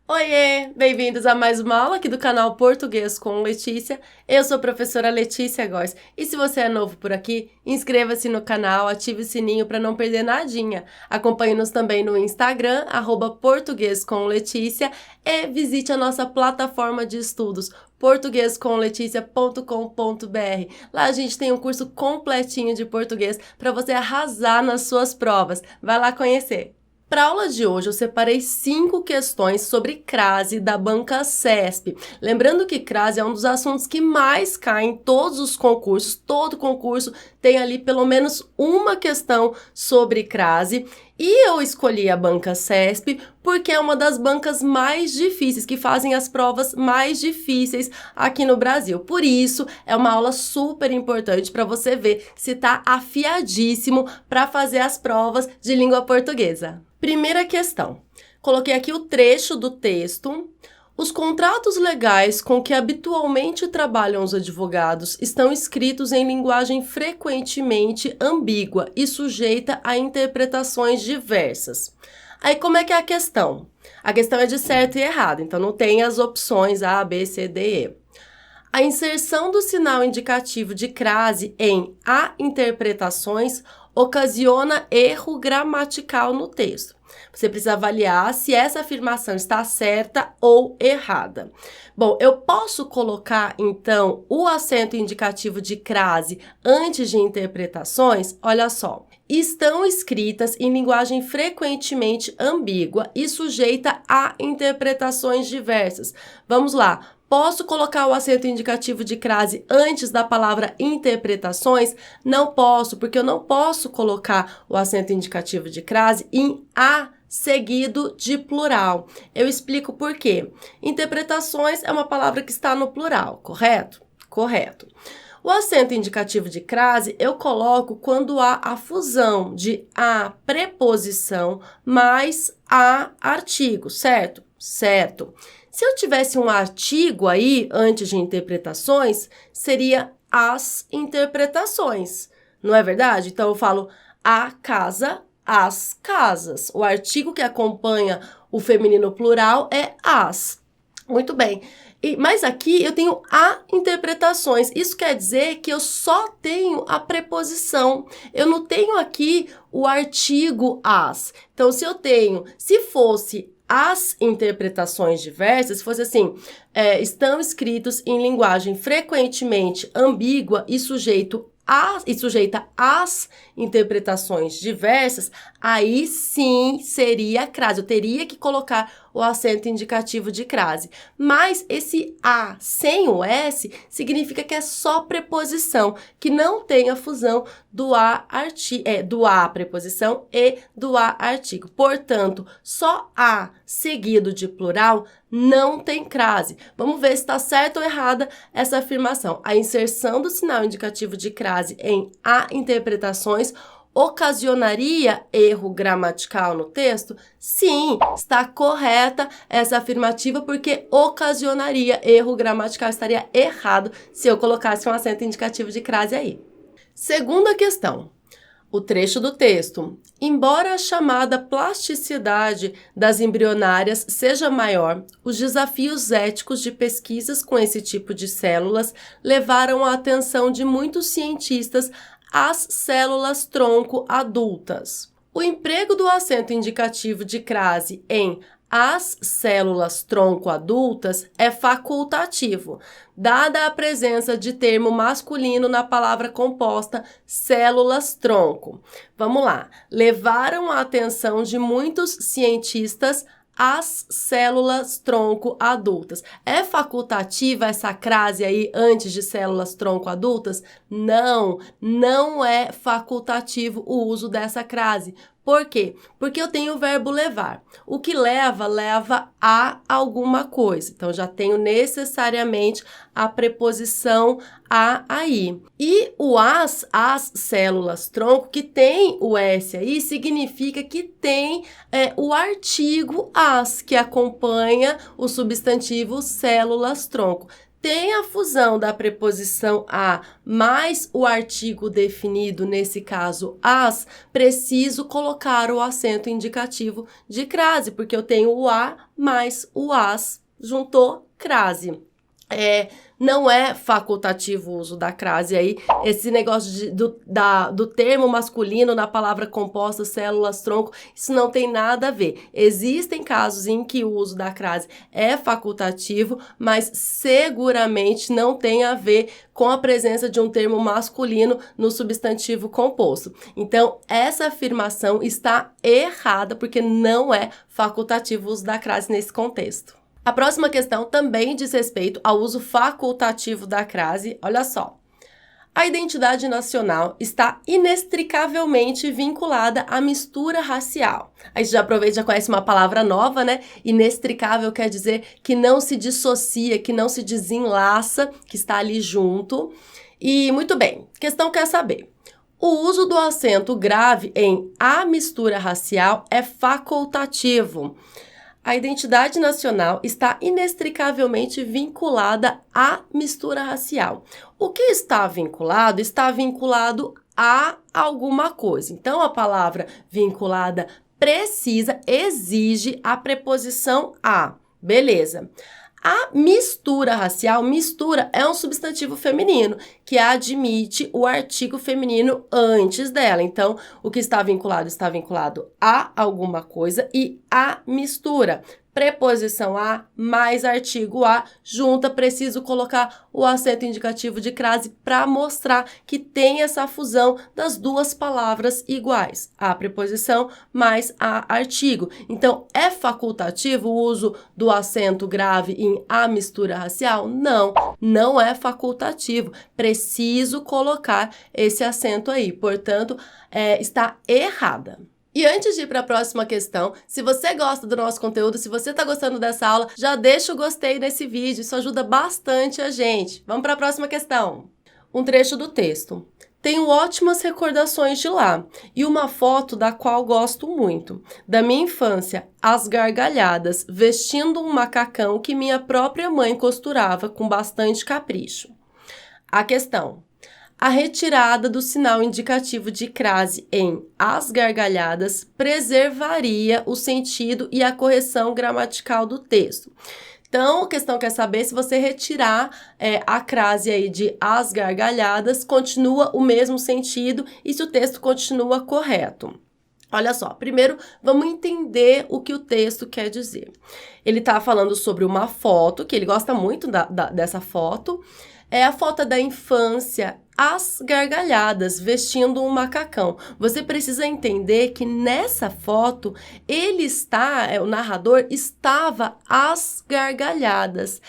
Oiê, bem-vindos a mais uma aula aqui do canal Português com Letícia. Eu sou a professora Letícia Góes e se você é novo por aqui, inscreva-se no canal, ative o sininho para não perder nadinha. Acompanhe-nos também no Instagram, @Português com Letícia e visite a nossa plataforma de estudos, portuguescomleticia.com.br. Lá a gente tem um curso completinho de português para você arrasar nas suas provas. Vai lá conhecer! Para a aula de hoje, eu separei 5 questões sobre crase da banca CESP. Lembrando que crase é um dos assuntos que mais cai em todos os concursos. Todo concurso tem ali pelo menos uma questão sobre crase. E eu escolhi a banca CESP porque é uma das bancas mais difíceis, que fazem as provas mais difíceis aqui no Brasil. Por isso, é uma aula super importante para você ver se está afiadíssimo para fazer as provas de língua portuguesa. Primeira questão. Coloquei aqui o trecho do texto. Os contratos legais com que habitualmente trabalham os advogados estão escritos em linguagem frequentemente ambígua e sujeita a interpretações diversas. Aí, como é que é a questão? A questão é de certo e errado, então não tem as opções A, B, C, D, E. A inserção do sinal indicativo de crase em a interpretações ocasiona erro gramatical no texto. Você precisa avaliar se essa afirmação está certa ou errada. Bom, eu posso colocar, então, o acento indicativo de crase antes de interpretações? Olha só. Estão escritas em linguagem frequentemente ambígua e sujeita a interpretações diversas. Vamos lá. Posso colocar o acento indicativo de crase antes da palavra interpretações? Não posso, porque eu não posso colocar o acento indicativo de crase em a seguido de plural. Eu explico por quê. Interpretações é uma palavra que está no plural, correto? Correto. O acento indicativo de crase eu coloco quando há a fusão de a preposição mais a artigo, certo? Certo. Se eu tivesse um artigo aí antes de interpretações, seria as interpretações, não é verdade? Então eu falo a casa, as casas. O artigo que acompanha o feminino plural é as. Muito bem. Mas aqui eu tenho a interpretações. Isso quer dizer que eu só tenho a preposição. Eu não tenho aqui o artigo as. Então, se fosse as interpretações diversas, se fosse assim, estão escritos em linguagem frequentemente ambígua e sujeita às interpretações diversas, aí sim seria crase. Eu teria que colocar o acento indicativo de crase. Mas esse a sem o s significa que é só preposição, que não tem a fusão do a preposição e do a artigo. Portanto, só a seguido de plural não tem crase. Vamos ver se está certa ou errada essa afirmação. A inserção do sinal indicativo de crase em a interpretações ocasionaria erro gramatical no texto? Sim, está correta essa afirmativa, porque ocasionaria erro gramatical. Estaria errado se eu colocasse um acento indicativo de crase aí. Segunda questão. O trecho do texto. Embora a chamada plasticidade das embrionárias seja maior, os desafios éticos de pesquisas com esse tipo de células levaram a atenção de muitos cientistas às células tronco adultas. O emprego do acento indicativo de crase em as células tronco adultas é facultativo, dada a presença de termo masculino na palavra composta células tronco. Vamos lá. Levaram a atenção de muitos cientistas as células tronco adultas. É facultativa essa crase aí antes de células tronco adultas? Não, não é facultativo o uso dessa crase. Por quê? Porque eu tenho o verbo levar. O que leva, leva a alguma coisa. Então, já tenho necessariamente a preposição a aí. E o as células tronco, que tem o S aí, significa que tem o artigo as, que acompanha o substantivo células tronco. tem a fusão da preposição a mais o artigo definido, nesse caso as, preciso colocar o acento indicativo de crase, porque eu tenho o a mais o as, juntou crase. Não é facultativo o uso da crase aí, esse negócio do termo masculino na palavra composta, células, tronco, isso não tem nada a ver. Existem casos em que o uso da crase é facultativo, mas seguramente não tem a ver com a presença de um termo masculino no substantivo composto. Então, essa afirmação está errada, porque não é facultativo o uso da crase nesse contexto. A próxima questão também diz respeito ao uso facultativo da crase. Olha só. A identidade nacional está inextricavelmente vinculada à mistura racial. A gente já aproveita e já conhece uma palavra nova, né? Inextricável quer dizer que não se dissocia, que não se desenlaça, que está ali junto. E, muito bem, questão quer saber. O uso do acento grave em a mistura racial é facultativo. A identidade nacional está inextricavelmente vinculada à mistura racial. O que está vinculado? Está vinculado a alguma coisa. Então, a palavra vinculada precisa, exige a preposição a. Beleza. A mistura racial, mistura é um substantivo feminino que admite o artigo feminino antes dela. Então, o que está vinculado a alguma coisa e a mistura. Preposição a mais artigo a, junta, preciso colocar o acento indicativo de crase para mostrar que tem essa fusão das duas palavras iguais. A preposição mais a artigo. Então, é facultativo o uso do acento grave em a mistura racial? Não, não é facultativo. Preciso colocar esse acento aí. Portanto, está errada. E antes de ir para a próxima questão, se você gosta do nosso conteúdo, se você está gostando dessa aula, já deixa o gostei nesse vídeo, isso ajuda bastante a gente. Vamos para a próxima questão. Um trecho do texto. Tenho ótimas recordações de lá e uma foto da qual gosto muito. Da minha infância, às gargalhadas, vestindo um macacão que minha própria mãe costurava com bastante capricho. A questão. A retirada do sinal indicativo de crase em as gargalhadas preservaria o sentido e a correção gramatical do texto. Então, a questão quer saber se você retirar a crase aí de as gargalhadas, continua o mesmo sentido e se o texto continua correto. Olha só, primeiro vamos entender o que o texto quer dizer. Ele está falando sobre uma foto, que ele gosta muito dessa foto, é a foto da infância, às gargalhadas, vestindo um macacão. Você precisa entender que nessa foto, o narrador estava às gargalhadas.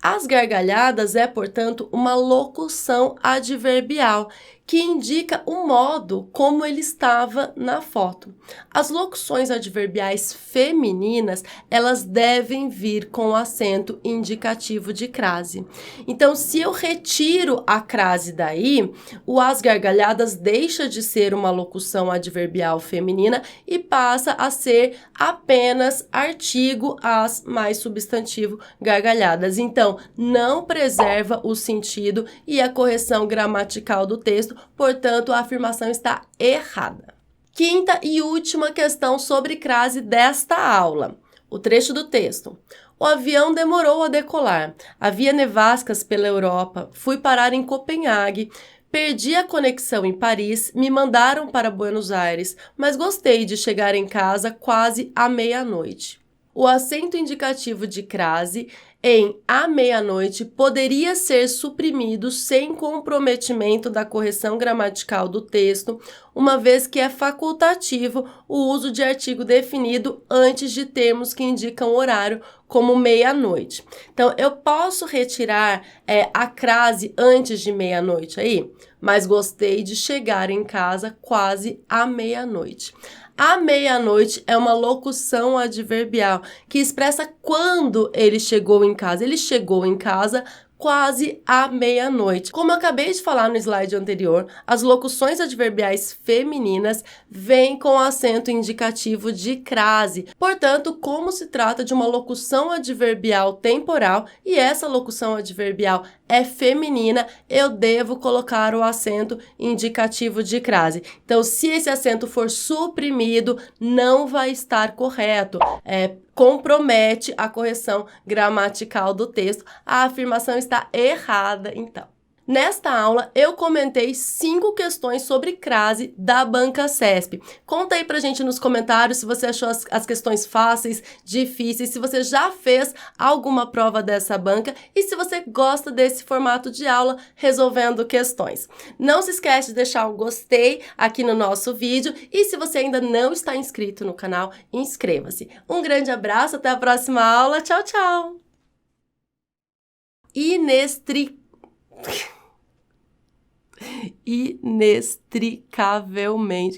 As gargalhadas é, portanto, uma locução adverbial que indica o modo como ele estava na foto. As locuções adverbiais femininas, elas devem vir com acento indicativo de crase. Então, se eu retiro a crase daí, o as gargalhadas deixa de ser uma locução adverbial feminina e passa a ser apenas artigo as mais substantivo gargalhadas. Então, não preserva o sentido e a correção gramatical do texto, portanto, a afirmação está errada. Quinta e última questão sobre crase desta aula. O trecho do texto. O avião demorou a decolar. Havia nevascas pela Europa. Fui parar em Copenhague. Perdi a conexão em Paris. Me mandaram para Buenos Aires, mas gostei de chegar em casa quase à meia-noite. O acento indicativo de crase em à meia-noite poderia ser suprimido sem comprometimento da correção gramatical do texto, uma vez que é facultativo o uso de artigo definido antes de termos que indicam horário, como meia-noite. Então, eu posso retirar a crase antes de meia-noite aí, mas gostei de chegar em casa quase à meia-noite. À meia-noite é uma locução adverbial que expressa quando ele chegou em casa. Ele chegou em casa quase à meia-noite. Como eu acabei de falar no slide anterior, as locuções adverbiais femininas vêm com acento indicativo de crase. Portanto, como se trata de uma locução adverbial temporal e essa locução adverbial é feminina, eu devo colocar o acento indicativo de crase. Então, se esse acento for suprimido, não vai estar correto. Compromete a correção gramatical do texto. A afirmação está errada, então. Nesta aula, eu comentei 5 questões sobre crase da banca CESP. Conta aí pra gente nos comentários se você achou as questões fáceis, difíceis, se você já fez alguma prova dessa banca e se você gosta desse formato de aula resolvendo questões. Não se esquece de deixar um gostei aqui no nosso vídeo e se você ainda não está inscrito no canal, inscreva-se. Um grande abraço, até a próxima aula. Tchau, tchau! Inextricavelmente.